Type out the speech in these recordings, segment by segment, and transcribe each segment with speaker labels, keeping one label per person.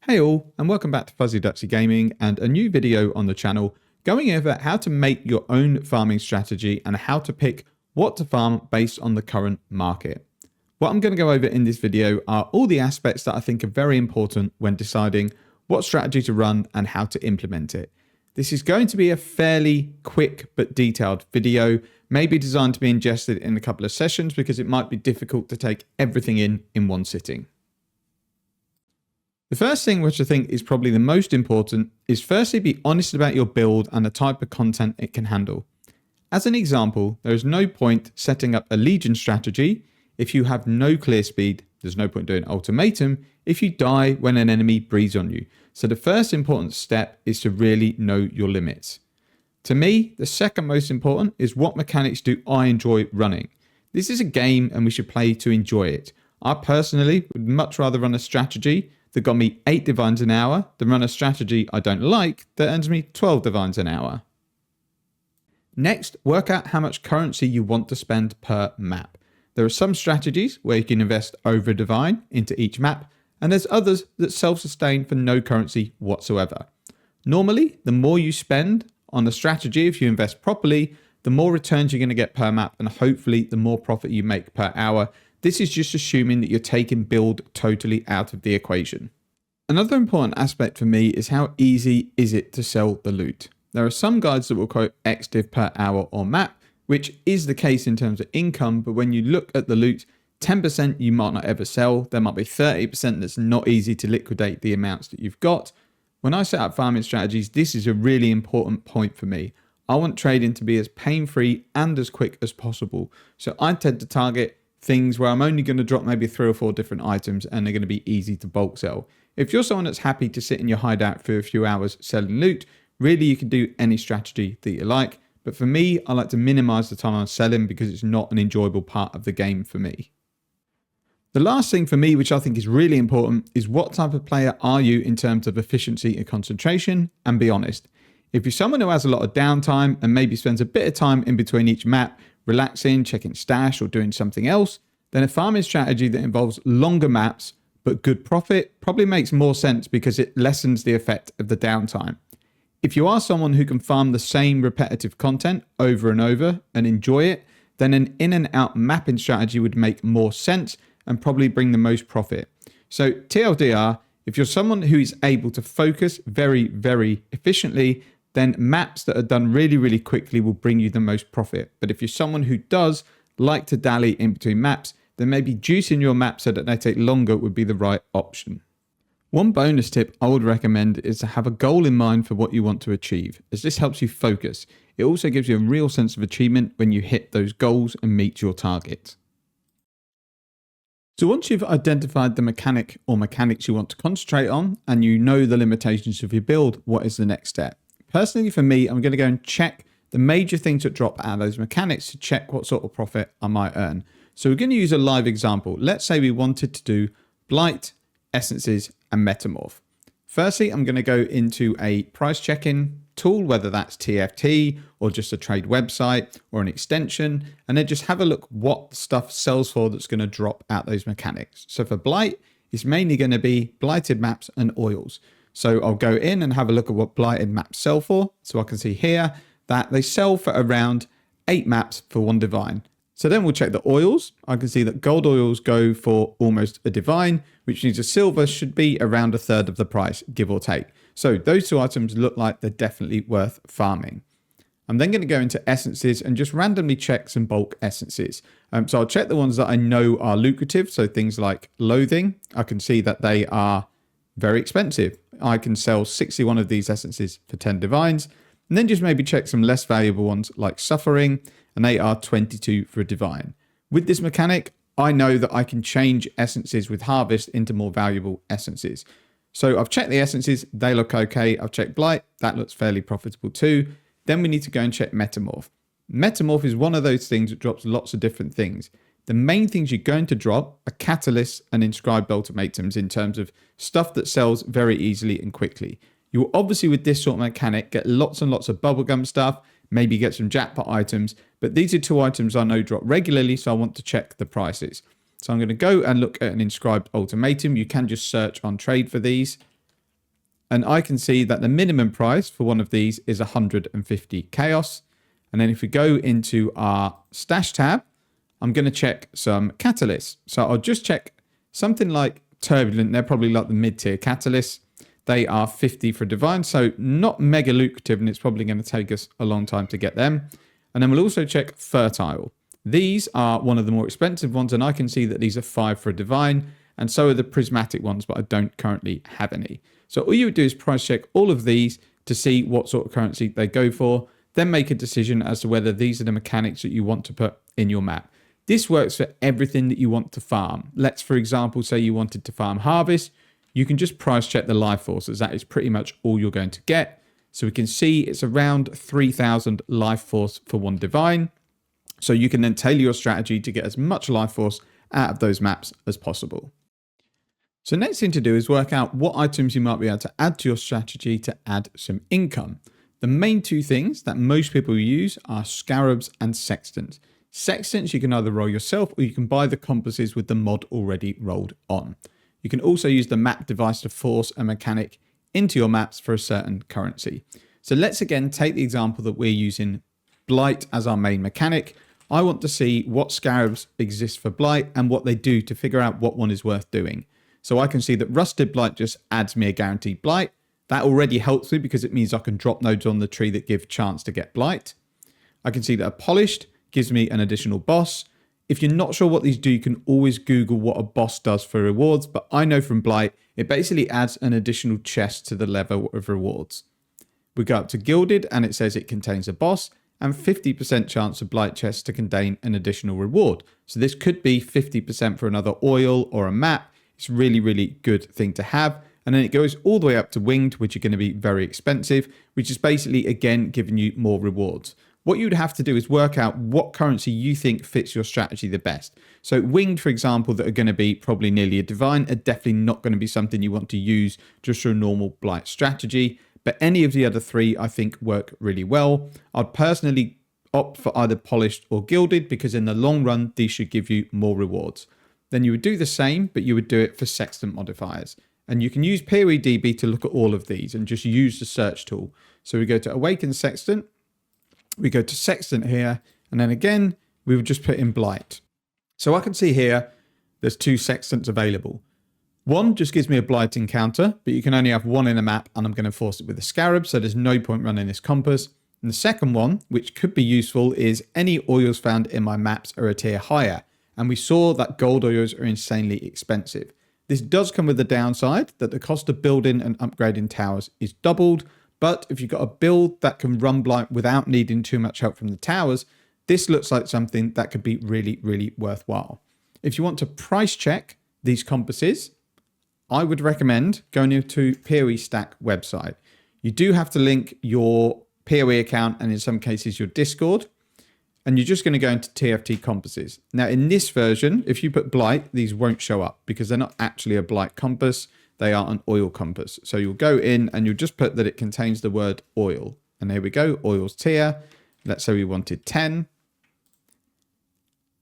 Speaker 1: Hey all, and welcome back to Fuzzy Ducksy Gaming and a new video on the channel going over how to make your own farming strategy and how to pick what to farm based on the current market. What I'm going to go over in this video are all the aspects that I think are very important when deciding what strategy to run and how to implement it. This is going to be a fairly quick but detailed video, maybe designed to be ingested in a couple of sessions because it might be difficult to take everything in one sitting. The first thing which I think is probably the most important is firstly be honest about your build and the type of content it can handle. As an example, there is no point setting up a Legion strategy if you have no clear speed. There's no point doing ultimatum if you die when an enemy breathes on you. So the first important step is to really know your limits. To me, the second most important is what mechanics do I enjoy running. This is a game and we should play to enjoy it. I personally would much rather run a strategy that got me 8 divines an hour than run a strategy I don't like that earns me 12 divines an hour. Next, work out how much currency you want to spend per map. There are some strategies where you can invest over a divine into each map, and there's others that self-sustain for no currency whatsoever. Normally, the more you spend on a strategy, if you invest properly, the more returns you're going to get per map, and hopefully the more profit you make per hour. This is just assuming that you're taking build totally out of the equation. Another important aspect for me is how easy is it to sell the loot. There are some guides that will quote X div per hour or map, which is the case in terms of income, but when you look at the loot, 10% you might not ever sell. There might be 30% that's not easy to liquidate the amounts that you've got. When I set up farming strategies, this is a really important point for me. I want trading to be as pain-free and as quick as possible. So I tend to target things where I'm only going to drop maybe 3 or 4 different items and they're going to be easy to bulk sell. If you're someone that's happy to sit in your hideout for a few hours selling loot, really you can do any strategy that you like. But for me, I like to minimize the time I'm selling because it's not an enjoyable part of the game for me. The last thing for me, which I think is really important, is what type of player are you in terms of efficiency and concentration, and be honest. If you're someone who has a lot of downtime and maybe spends a bit of time in between each map, relaxing, checking stash or doing something else, then a farming strategy that involves longer maps but good profit probably makes more sense because it lessens the effect of the downtime. If you are someone who can farm the same repetitive content over and over and enjoy it, then an in and out mapping strategy would make more sense and probably bring the most profit. So TLDR, if you're someone who is able to focus very, very efficiently, then maps that are done really, really quickly will bring you the most profit. But if you're someone who does like to dally in between maps, then maybe juicing your map so that they take longer would be the right option. One bonus tip I would recommend is to have a goal in mind for what you want to achieve, as this helps you focus. It also gives you a real sense of achievement when you hit those goals and meet your targets. So once you've identified the mechanic or mechanics you want to concentrate on, and you know the limitations of your build, what is the next step? Personally, for me, I'm going to go and check the major things that drop out of those mechanics to check what sort of profit I might earn. So we're going to use a live example. Let's say we wanted to do Blight, Essences, and Metamorph. Firstly, I'm going to go into a price checking tool, whether that's TFT or just a trade website or an extension, and then just have a look what stuff sells for that's going to drop out those mechanics. So for Blight, it's mainly going to be blighted maps and oils. So I'll go in and have a look at what blighted maps sell for. So I can see here that they sell for around 8 maps for 1 divine. So then we'll check the oils. I can see that gold oils go for almost a divine, which means a silver should be around 1/3 of the price, give or take. So those 2 items look like they're definitely worth farming. I'm then going to go into essences and just randomly check some bulk essences. So I'll check the ones that I know are lucrative. So things like loathing, I can see that they are very expensive. I can sell 61 of these essences for 10 divines, and then just maybe check some less valuable ones like suffering, and they are 22 for a divine. With this mechanic, I know that I can change essences with harvest into more valuable essences. So I've checked the essences, they look okay. I've checked Blight, that looks fairly profitable too. Then we need to go and check Metamorph. Metamorph is one of those things that drops lots of different things. The main things you're going to drop are catalysts and inscribed ultimatums in terms of stuff that sells very easily and quickly. You will obviously with this sort of mechanic get lots and lots of bubblegum stuff, maybe get some jackpot items, but these are 2 items I know drop regularly, so I want to check the prices. So I'm going to go and look at an inscribed ultimatum. You can just search on trade for these. And I can see that the minimum price for one of these is 150 chaos. And then if we go into our stash tab, I'm going to check some catalysts. So I'll just check something like Turbulent. They're probably like the mid-tier catalysts. They are 50 for Divine, so not mega lucrative, and it's probably going to take us a long time to get them. And then we'll also check Fertile. These are one of the more expensive ones, and I can see that these are 5 for Divine, and so are the prismatic ones, but I don't currently have any. So all you would do is price check all of these to see what sort of currency they go for, then make a decision as to whether these are the mechanics that you want to put in your map. This works for everything that you want to farm. Let's, for example, say you wanted to farm Harvest. You can just price check the life forces. That is pretty much all you're going to get. So we can see it's around 3,000 life force for one Divine. So you can then tailor your strategy to get as much life force out of those maps as possible. So next thing to do is work out what items you might be able to add to your strategy to add some income. The main two things that most people use are scarabs and sextants. Sextants you can either roll yourself or you can buy the compasses with the mod already rolled on. You can also use the map device to force a mechanic into your maps for a certain currency. So let's again take the example that we're using Blight as our main mechanic. I want to see what scarabs exist for Blight and what they do to figure out what one is worth doing. So I can see that Rusted Blight just adds me a guaranteed Blight. That already helps me because it means I can drop nodes on the tree that give chance to get Blight. I can see that a Polished gives me an additional boss. If you're not sure what these do, you can always Google what a boss does for rewards, but I know from Blight, it basically adds an additional chest to the level of rewards. We go up to Gilded and it says it contains a boss and 50% chance of Blight chests to contain an additional reward. So this could be 50% for another oil or a map. It's really, really good thing to have. And then it goes all the way up to Winged, which are going to be very expensive, which is basically, again, giving you more rewards. What you'd have to do is work out what currency you think fits your strategy the best. So Winged, for example, that are going to be probably nearly a Divine, are definitely not going to be something you want to use just for a normal Blight strategy. But any of the other three, I think, work really well. I'd personally opt for either Polished or Gilded because in the long run, these should give you more rewards. Then you would do the same, but you would do it for Sextant modifiers. And you can use POE DB to look at all of these and just use the search tool. So we go to Awaken Sextant. We go to Sextant here, and then again, we would just put in Blight. So I can see here, there's 2 Sextants available. One just gives me a Blight encounter, but you can only have one in a map, and I'm going to force it with a Scarab, so there's no point running this compass. And the second one, which could be useful, is any oils found in my maps are a tier higher. And we saw that gold oils are insanely expensive. This does come with the downside that the cost of building and upgrading towers is doubled. But if you've got a build that can run Blight without needing too much help from the towers, this looks like something that could be really, really worthwhile. If you want to price check these compasses, I would recommend going into POE Stack website. You do have to link your POE account and in some cases your Discord. And you're just going to go into TFT compasses. Now in this version, if you put Blight, these won't show up because they're not actually a Blight compass. They are an oil compass. So you'll go in and you'll just put that it contains the word oil. And here we go, oils tier. Let's say we wanted 10.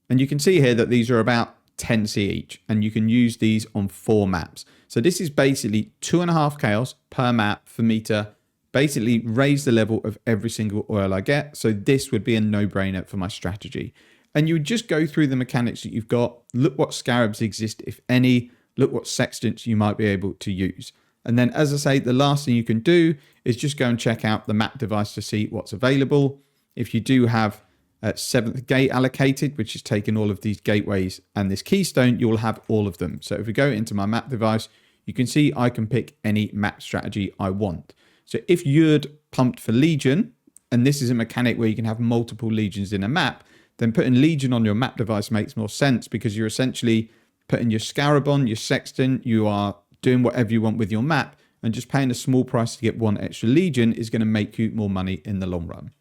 Speaker 1: And you can see here that these are about 10C each. And you can use these on 4 maps. So this is basically 2.5 chaos per map for me to basically raise the level of every single oil I get. So this would be a no-brainer for my strategy. And you would just go through the mechanics that you've got, look what scarabs exist, if any, look what sextants you might be able to use. And then, as I say, the last thing you can do is just go and check out the map device to see what's available. If you do have a 7th gate allocated, which is taking all of these gateways and this keystone, you'll have all of them. So if we go into my map device, you can see I can pick any map strategy I want. So if you're pumped for Legion, and this is a mechanic where you can have multiple Legions in a map, then putting Legion on your map device makes more sense because you're essentially putting your Scarab on, your Sextant, you are doing whatever you want with your map, and just paying a small price to get 1 extra Legion is going to make you more money in the long run.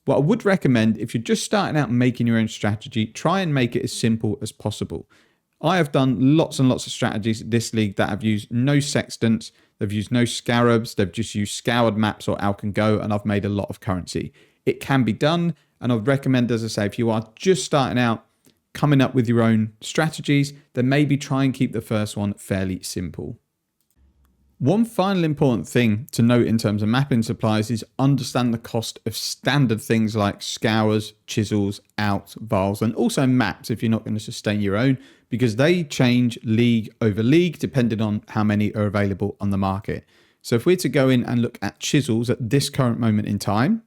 Speaker 1: What I would recommend, if you're just starting out making your own strategy, try and make it as simple as possible. I have done lots and lots of strategies at this league that have used no Sextants, they've used no Scarabs, they've just used scoured maps or Alcan Go, and I've made a lot of currency. It can be done, and I'd recommend, as I say, if you are just starting out, coming up with your own strategies, then maybe try and keep the first one fairly simple. One final important thing to note in terms of mapping supplies is understand the cost of standard things like scours, chisels, outs, vials, and also maps if you're not going to sustain your own, because they change league over league depending on how many are available on the market. So if we're to go in and look at chisels at this current moment in time,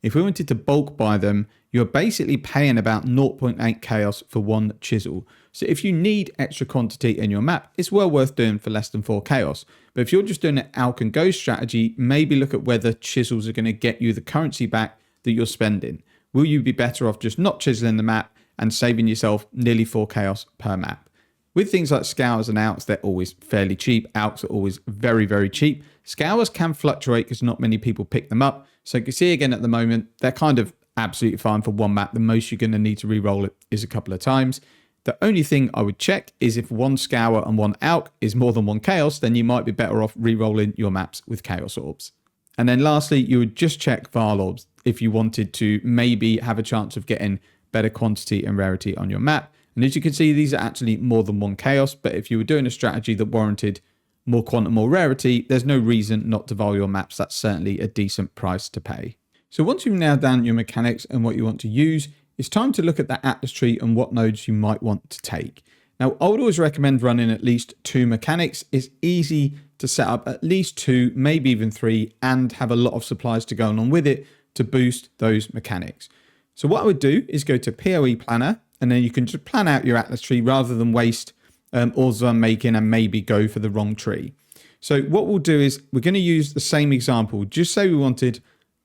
Speaker 1: if we wanted to bulk buy them, you're basically paying about 0.8 chaos for one chisel. So if you need extra quantity in your map, it's well worth doing for less than 4 chaos. But if you're just doing an alch and go strategy, maybe look at whether chisels are going to get you the currency back that you're spending. Will you be better off just not chiseling the map and saving yourself nearly 4 chaos per map? With things like scours and outs, they're always fairly cheap. Outs are always very, very cheap. Scours can fluctuate because not many people pick them up. So you can see again at the moment, they're kind of absolutely fine for one map. The most you're going to need to re-roll it is a couple of times. The only thing I would check is if one scour and one alch is more than 1 chaos, then you might be better off re-rolling your maps with chaos orbs. And then lastly, you would just check vial orbs if you wanted to maybe have a chance of getting better quantity and rarity on your map. And as you can see, these are actually more than 1 chaos, but if you were doing a strategy that warranted more quantum, more rarity, there's no reason not to vial your maps. That's certainly a decent price to pay. So once you've nailed down your mechanics and what you want to use, it's time to look at that Atlas tree and what nodes you might want to take. Now, I would always recommend running at least 2 mechanics. It's easy to set up at least 2, maybe even 3, and have a lot of supplies to go along with it to boost those mechanics. So what I would do is go to POE Planner, and then you can just plan out your Atlas tree rather than waste ores I'm making and maybe go for the wrong tree. So what we'll do is we're going to use the same example. Just say we wanted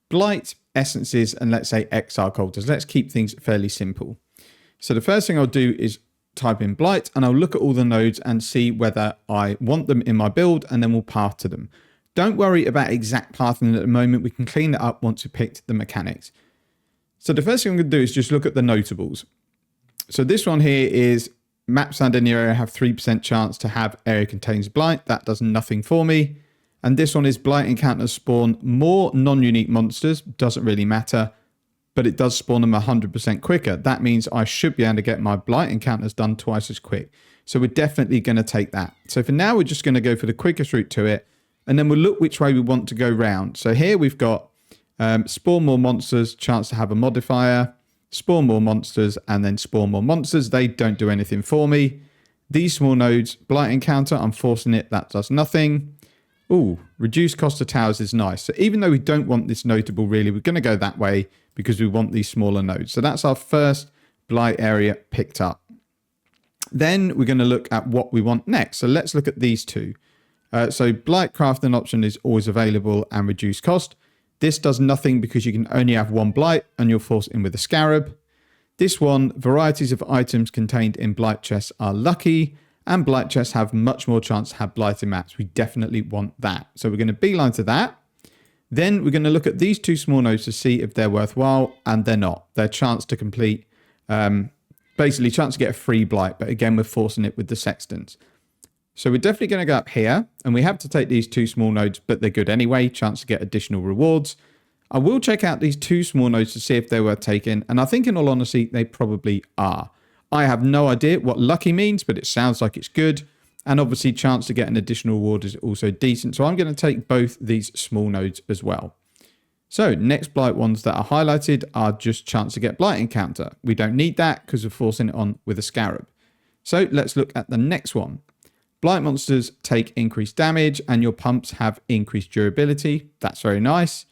Speaker 1: Blight, Essences, and let's say Exile cultures. Let's keep things fairly simple. So the first thing I'll do is type in Blight, and I'll look at all the nodes and see whether I want them in my build, and then we'll path to them. Don't worry about exact pathing at the moment. We can clean that up once we picked the mechanics. So the first thing I'm going to do is just look at the notables. So this one here is maps found in the area have 3% chance to have area contains Blight. That does nothing for me. And this one is Blight encounters spawn more non-unique monsters. Doesn't really matter, but it does spawn them 100% quicker. That means I should be able to get my Blight encounters done twice as quick. So we're definitely going to take that. So for now, we're just going to go for the quickest route to it. And then we'll look which way we want to go round. So here we've got spawn more monsters, chance to have a modifier, spawn more monsters, and then spawn more monsters. They don't do anything for me. These small nodes, Blight encounter, I'm forcing it. That does nothing. Ooh, reduced cost of towers is nice. So even though we don't want this notable really, we're going to go that way because we want these smaller nodes. So that's our first Blight area picked up. Then we're going to look at what we want next. So let's look at these two. So Blight crafting option is always available and reduced cost. This does nothing because you can only have 1 Blight and you're forced in with a Scarab. This one, varieties of items contained in Blight chests are lucky, and Blight chests have much more chance to have Blighted maps. We definitely want that. So we're going to beeline to that. Then we're going to look at these 2 small nodes to see if they're worthwhile, and they're not. They're chance to complete, basically chance to get a free Blight, but again, we're forcing it with the Sextants. So we're definitely going to go up here, and we have to take these 2 small nodes, but they're good anyway, chance to get additional rewards. I will check out these 2 small nodes to see if they're worth taking, and I think in all honesty, they probably are. I have no idea what lucky means, but it sounds like it's good. And obviously chance to get an additional reward is also decent. So I'm going to take both these small nodes as well. So next Blight ones that are highlighted are just chance to get Blight encounter. We don't need that because we're forcing it on with a Scarab. So let's look at the next one. Blight monsters take increased damage and your pumps have increased durability. That's very nice.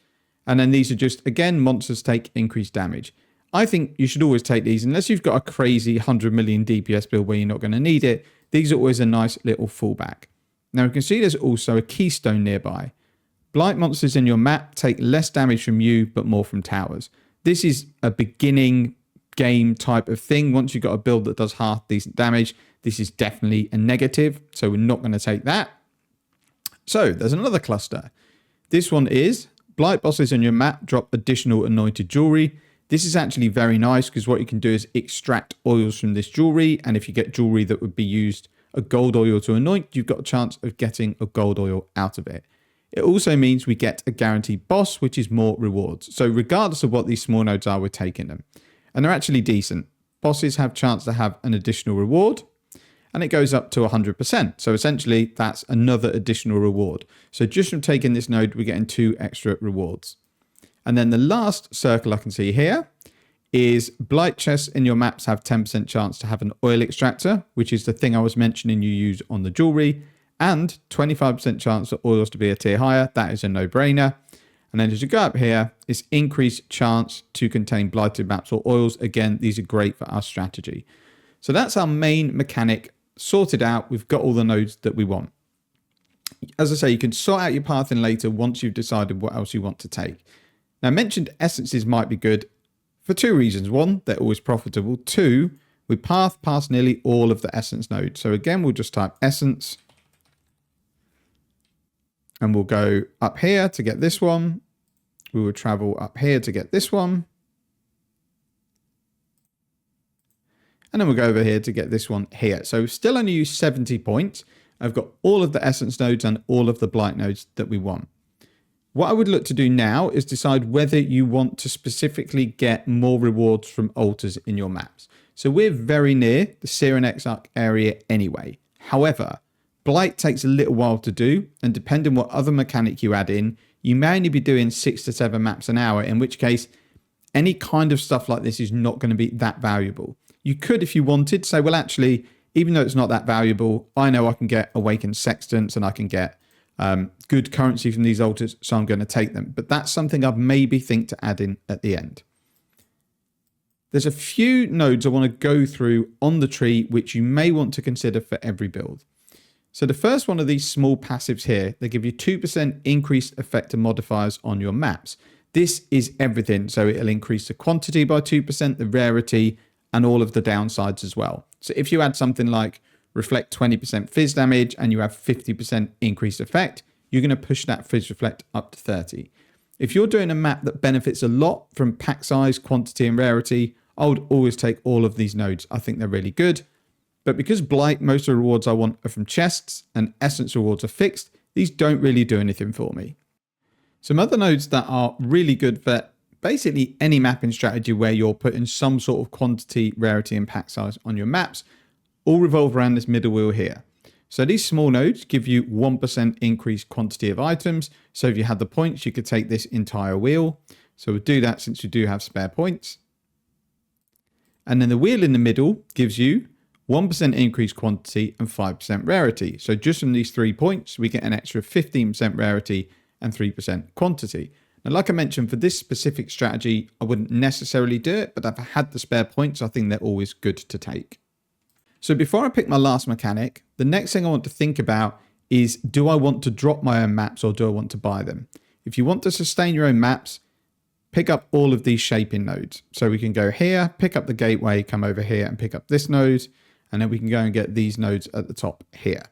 Speaker 1: And then these are just, again, monsters take increased damage. I think you should always take these unless you've got a crazy 100 million DPS build where you're not going to need it. These are always a nice little fallback. Now you can see there's also a keystone nearby. Blight monsters in your map take less damage from you but more from towers. This is a beginning game type of thing. Once you've got a build that does half decent damage, this is definitely a negative. So we're not going to take that. So there's another cluster. This one is Blight bosses in your map drop additional anointed jewelry. This is actually very nice because what you can do is extract oils from this jewelry. And if you get jewelry that would be used a gold oil to anoint, you've got a chance of getting a gold oil out of it. It also means we get a guaranteed boss, which is more rewards. So regardless of what these small nodes are, we're taking them. And they're actually decent. Bosses have chance to have an additional reward. and it goes up to 100%. So essentially that's another additional reward. So just from taking this node, we're getting 2 extra rewards. And then the last circle I can see here is blight chests in your maps have 10% chance to have an oil extractor, which is the thing I was mentioning you use on the jewelry, and 25% chance for oils to be a tier higher. That is a no-brainer. And then as you go up here, it's increased chance to contain blighted maps or oils. Again, these are great for our strategy. So that's our main mechanic sorted out. We've got all the nodes that we want. As I say, you can sort out your pathing later once you've decided what else you want to take. Now, I mentioned essences might be good for 2 reasons. 1, they're always profitable. 2, we path past nearly all of the essence nodes. So again, we'll just type essence. And we'll go up here to get this one. We will travel up here to get this one. And then we'll go over here to get this one here. So we've still only used 70 points. I've got all of the essence nodes and all of the blight nodes that we want. What I would look to do now is decide whether you want to specifically get more rewards from altars in your maps. So we're very near the Seer Exarch area anyway. However, blight takes a little while to do, and depending what other mechanic you add in, you may only be doing 6 to 7 maps an hour, in which case any kind of stuff like this is not going to be that valuable. You could, if you wanted, say, well, actually, even though it's not that valuable, I know I can get Awakened Sextants and I can get good currency from these altars, so I'm going to take them. But that's something I'd maybe think to add in at the end. There's a few nodes I want to go through on the tree, which you may want to consider for every build. So the first one of these small passives here, they give you 2% increased effector modifiers on your maps. This is everything. So it'll increase the quantity by 2%, the rarity, and all of the downsides as well. So if you add something like reflect 20% fizz damage and you have 50% increased effect, you're going to push that fizz reflect up to 30. If you're doing a map that benefits a lot from pack size, quantity, and rarity, I would always take all of these nodes. I think they're really good. But because blight, most of the rewards I want are from chests and essence rewards are fixed, these don't really do anything for me. Some other nodes that are really good for basically any mapping strategy where you're putting some sort of quantity, rarity, and pack size on your maps all revolve around this middle wheel here. So these small nodes give you 1% increased quantity of items. So if you had the points, you could take this entire wheel. So we'll do that since we do have spare points. And then the wheel in the middle gives you 1% increased quantity and 5% rarity. So just from these 3 points, we get an extra 15% rarity and 3% quantity. Now, like I mentioned, for this specific strategy, I wouldn't necessarily do it, but if I had the spare points, I think they're always good to take. So before I pick my last mechanic, the next thing I want to think about is, do I want to drop my own maps or do I want to buy them? If you want to sustain your own maps, pick up all of these shaping nodes. So we can go here, pick up the gateway, come over here and pick up this node, and then we can go and get these nodes at the top here.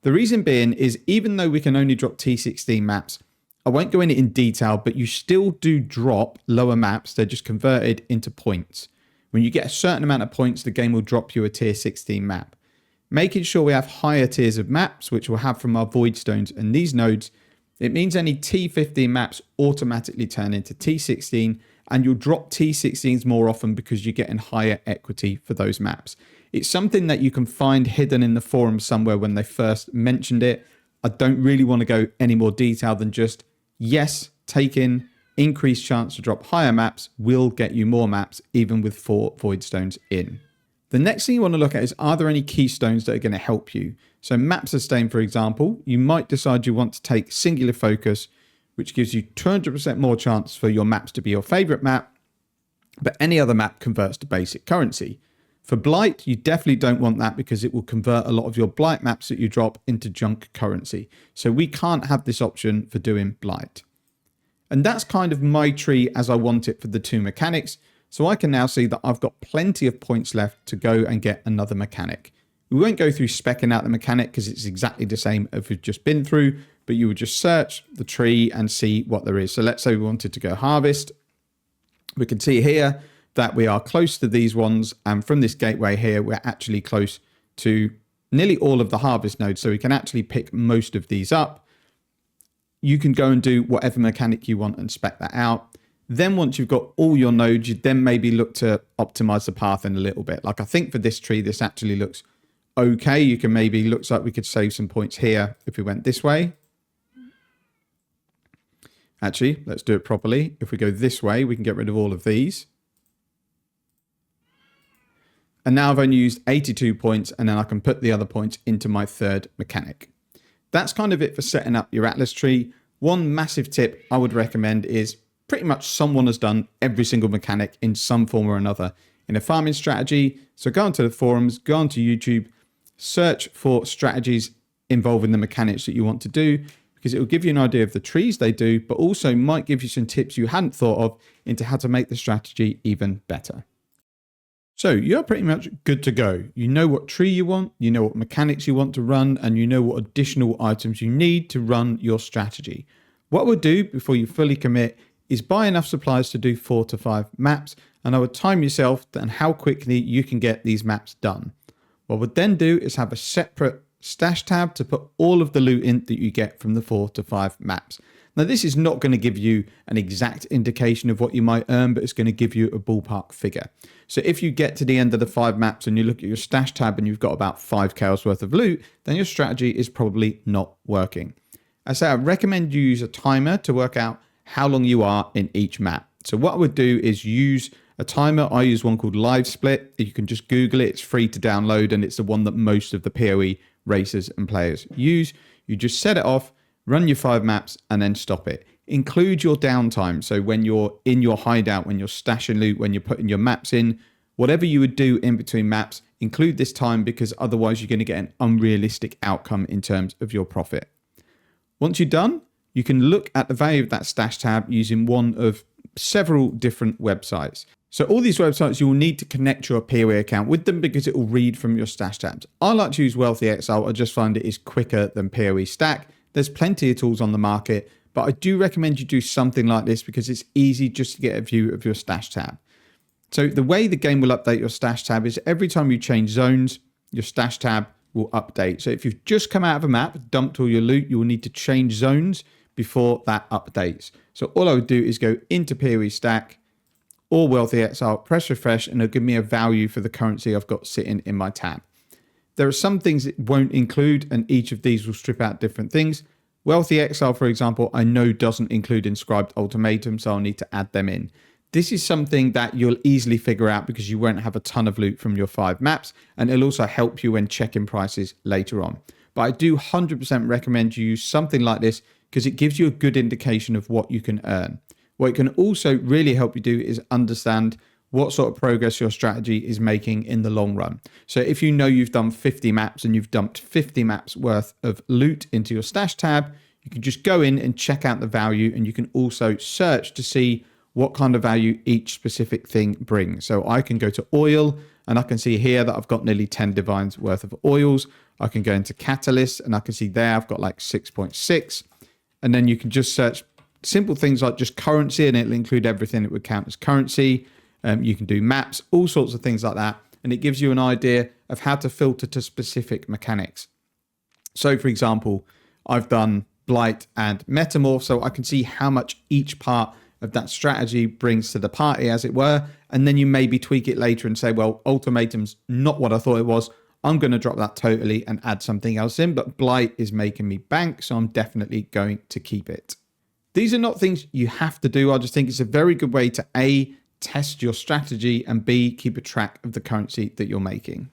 Speaker 1: The reason being is even though we can only drop T16 maps, I won't go into it in detail, but you still do drop lower maps. They're just converted into points. When you get a certain amount of points, the game will drop you a tier 16 map. Making sure we have higher tiers of maps, which we'll have from our void stones and these nodes, it means any T15 maps automatically turn into T16, and you'll drop T16s more often because you're getting higher equity for those maps. It's something that you can find hidden in the forum somewhere when they first mentioned it. I don't really want to go any more detail than just, yes, taking increased chance to drop higher maps will get you more maps, even with 4 void stones in. The next thing you want to look at is, are there any keystones that are going to help you? So map sustain, for example, you might decide you want to take singular focus, which gives you 200% more chance for your maps to be your favorite map, but any other map converts to basic currency. For blight, you definitely don't want that because it will convert a lot of your blight maps that you drop into junk currency. So we can't have this option for doing blight. And that's kind of my tree as I want it for the 2 mechanics. So I can now see that I've got plenty of points left to go and get another mechanic. We won't go through speccing out the mechanic because it's exactly the same as we've just been through, but you would just search the tree and see what there is. So let's say we wanted to go harvest. We can see here that we are close to these ones, and from this gateway here, we're actually close to nearly all of the harvest nodes, so we can actually pick most of these up. You can go and do whatever mechanic you want and spec that out. Then once you've got all your nodes, you then maybe look to optimize the path in a little bit. Like I think for this tree, this actually looks okay. You can maybe, looks like we could save some points here if we went this way. Actually, let's do it properly. If we go this way, we can get rid of all of these. And now I've only used 82 points, and then I can put the other points into my third mechanic. That's kind of it for setting up your Atlas tree. One massive tip I would recommend is pretty much someone has done every single mechanic in some form or another in a farming strategy. So go onto the forums, go onto YouTube, search for strategies involving the mechanics that you want to do, because it will give you an idea of the trees they do, but also might give you some tips you hadn't thought of into how to make the strategy even better. So you're pretty much good to go. You know what tree you want, you know what mechanics you want to run, and you know what additional items you need to run your strategy. What I would do before you fully commit is buy enough supplies to do 4 to 5 maps, and I would time yourself and how quickly you can get these maps done. What I would then do is have a separate stash tab to put all of the loot in that you get from the 4 to 5 maps. Now, this is not going to give you an exact indication of what you might earn, but it's going to give you a ballpark figure. So if you get to the end of the 5 maps and you look at your stash tab and you've got about 5 chaos worth of loot, then your strategy is probably not working. I say I recommend you use a timer to work out how long you are in each map. So what I would do is use a timer. I use one called Live Split. You can just Google it. It's free to download, and it's the one that most of the POE racers and players use. You just set it off, run your 5 maps, and then stop it. Include your downtime. So when you're in your hideout, when you're stashing loot, when you're putting your maps in, whatever you would do in between maps, include this time, because otherwise you're going to get an unrealistic outcome in terms of your profit. Once you're done, you can look at the value of that stash tab using one of several different websites. So all these websites, you will need to connect your POE account with them because it will read from your stash tabs. I like to use Wealthy Exile. I just find it is quicker than POE Stack. There's plenty of tools on the market, but I do recommend you do something like this because it's easy just to get a view of your stash tab. So the way the game will update your stash tab is every time you change zones, your stash tab will update. So if you've just come out of a map, dumped all your loot, you will need to change zones before that updates. So all I would do is go into POE Stack or Wealthy Exile, press refresh, and it'll give me a value for the currency I've got sitting in my tab. There are some things it won't include, and each of these will strip out different things. Wealthy Exile, for example, I know doesn't include inscribed ultimatum, so I'll need to add them in. This is something that you'll easily figure out because you won't have a ton of loot from your 5 maps, and it'll also help you when checking prices later on. But I do 100% recommend you use something like this because it gives you a good indication of what you can earn. What it can also really help you do is understand what sort of progress your strategy is making in the long run. So if you know you've done 50 maps and you've dumped 50 maps worth of loot into your stash tab, you can just go in and check out the value, and you can also search to see what kind of value each specific thing brings. So I can go to oil and I can see here that I've got nearly 10 divines worth of oils. I can go into catalyst and I can see there I've got like 6.6. And then you can just search simple things like just currency, and it'll include everything that would count as currency. You can do maps, all sorts of things like that. And it gives you an idea of how to filter to specific mechanics. So for example, I've done Blight and Metamorph, so I can see how much each part of that strategy brings to the party, as it were. And then you maybe tweak it later and say, well, ultimatum's not what I thought it was. I'm going to drop that totally and add something else in, but Blight is making me bank, so I'm definitely going to keep it. These are not things you have to do. I just think it's a very good way to A, test your strategy, and B, keep a track of the currency that you're making.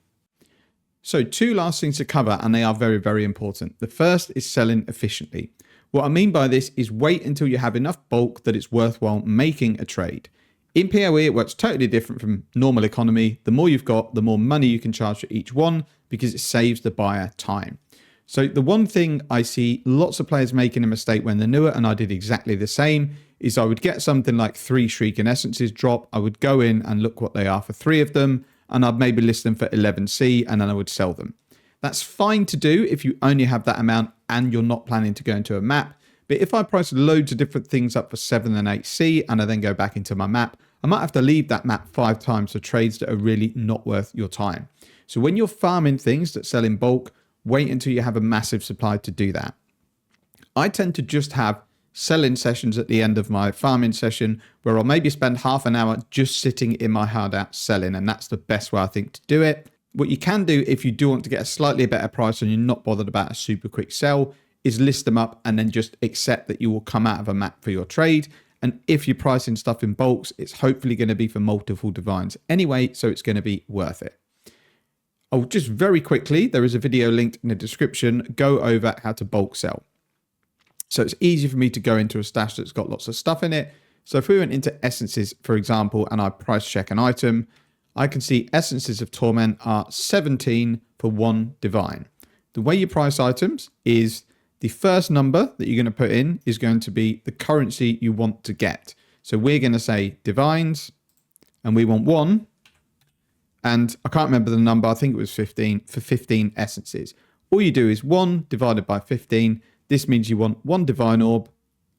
Speaker 1: So 2 last things to cover, and they are very, very important. The first is selling efficiently. What I mean by this is wait until you have enough bulk that it's worthwhile making a trade. In POE, it works totally different from normal economy. The more you've got, the more money you can charge for each one because it saves the buyer time. So the one thing I see lots of players making a mistake when they're newer, and I did exactly the same, is I would get something like 3 Shrieking Essences drop. I would go in and look what they are for 3 of them, and I'd maybe list them for 11C, and then I would sell them. That's fine to do if you only have that amount and you're not planning to go into a map. But if I price loads of different things up for 7 and 8C, and I then go back into my map, I might have to leave that map 5 times for trades that are really not worth your time. So when you're farming things that sell in bulk, wait until you have a massive supply to do that. I tend to just have sell-in sessions at the end of my farming session where I'll maybe spend half an hour just sitting in my hideout selling, and that's the best way I think to do it. What you can do if you do want to get a slightly better price and you're not bothered about a super quick sell is list them up and then just accept that you will come out of a map for your trade. And if you're pricing stuff in bulks, it's hopefully going to be for multiple divines anyway, so it's going to be worth it. Oh, just very quickly, there is a video linked in the description. Go over how to bulk sell. So it's easy for me to go into a stash that's got lots of stuff in it. So if we went into essences, for example, and I price check an item, I can see essences of torment are 17 for 1 divine. The way you price items is the first number that you're going to put in is going to be the currency you want to get. So we're going to say divines and we want 1. And I can't remember the number. I think it was 15 for 15 essences. All you do is 1 divided by 15. This means you want 1 divine orb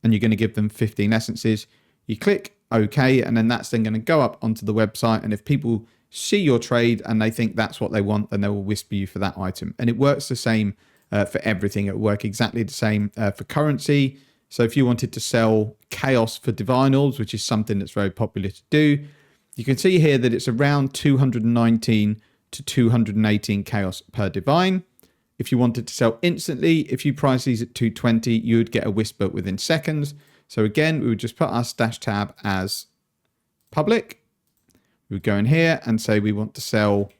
Speaker 1: and you're going to give them 15 essences. You click OK, and then that's then going to go up onto the website. And if people see your trade and they think that's what they want, then they will whisper you for that item. And it works the same for everything. It will work exactly the same for currency. So if you wanted to sell chaos for divine orbs, which is something that's very popular to do, you can see here that it's around 219 to 218 chaos per divine. If you wanted to sell instantly, if you price these at 220, you would get a whisper within seconds. So again, we would just put our stash tab as public. We would go in here and say we want to sell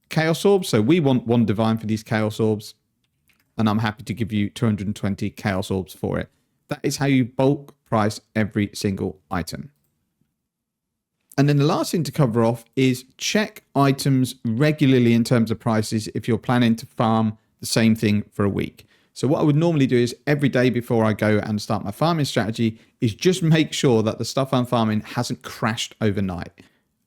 Speaker 1: chaos orbs. So we want 1 divine for these chaos orbs. And I'm happy to give you 220 chaos orbs for it. That is how you bulk price every single item. And then the last thing to cover off is check items regularly in terms of prices if you're planning to farm the same thing for a week. So what I would normally do is every day before I go and start my farming strategy is just make sure that the stuff I'm farming hasn't crashed overnight.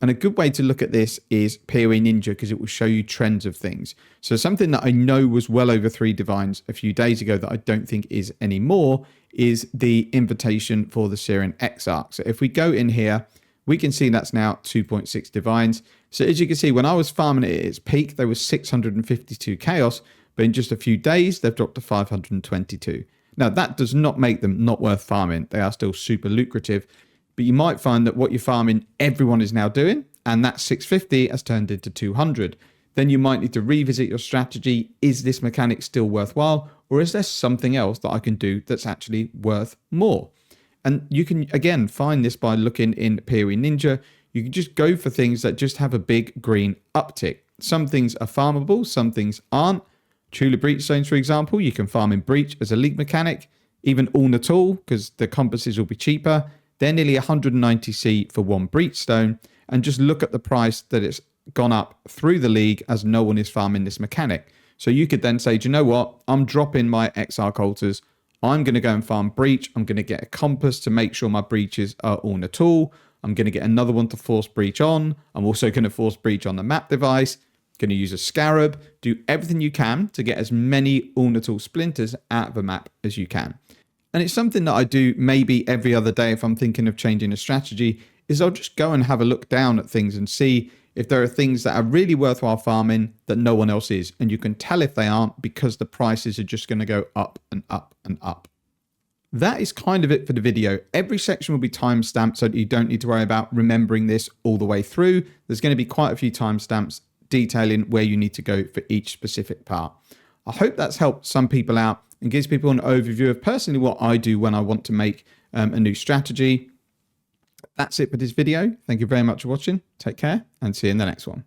Speaker 1: And a good way to look at this is POE Ninja, because it will show you trends of things. So something that I know was well over 3 divines a few days ago that I don't think is anymore is the invitation for the Syrian Exarch. So if we go in here, we can see that's now 2.6 divines. So as you can see, when I was farming it at its peak, there was 652 chaos, but in just a few days, they've dropped to 522. Now, that does not make them not worth farming. They are still super lucrative, but you might find that what you're farming, everyone is now doing, and that 650 has turned into 200. Then you might need to revisit your strategy. Is this mechanic still worthwhile, or is there something else that I can do that's actually worth more? And you can, again, find this by looking in POE Ninja. You can just go for things that just have a big green uptick. Some things are farmable, some things aren't. Truly Breach Zones, for example, you can farm in Breach as a league mechanic. Even Ulna Tool, because the compasses will be cheaper. They're nearly 190C for 1 Breach Stone. And just look at the price that it's gone up through the league as no one is farming this mechanic. So you could then say, do you know what? I'm dropping my Exile Culters. I'm going to go and farm Breach. I'm going to get a compass to make sure my breaches are all in a tool. I'm going to get another one to force Breach on. I'm also going to force Breach on the map device. Going to use a Scarab. Do everything you can to get as many ornamental splinters out of a map as you can. And it's something that I do maybe every other day if I'm thinking of changing a strategy, is I'll just go and have a look down at things and see if there are things that are really worthwhile farming that no one else is. And you can tell if they aren't because the prices are just going to go up and up and up. That is kind of it for the video. Every section will be timestamped so that you don't need to worry about remembering this all the way through. There's going to be quite a few timestamps detailing where you need to go for each specific part. I hope that's helped some people out and gives people an overview of personally what I do when I want to make a new strategy. That's it for this video. Thank you very much for watching. Take care and see you in the next one.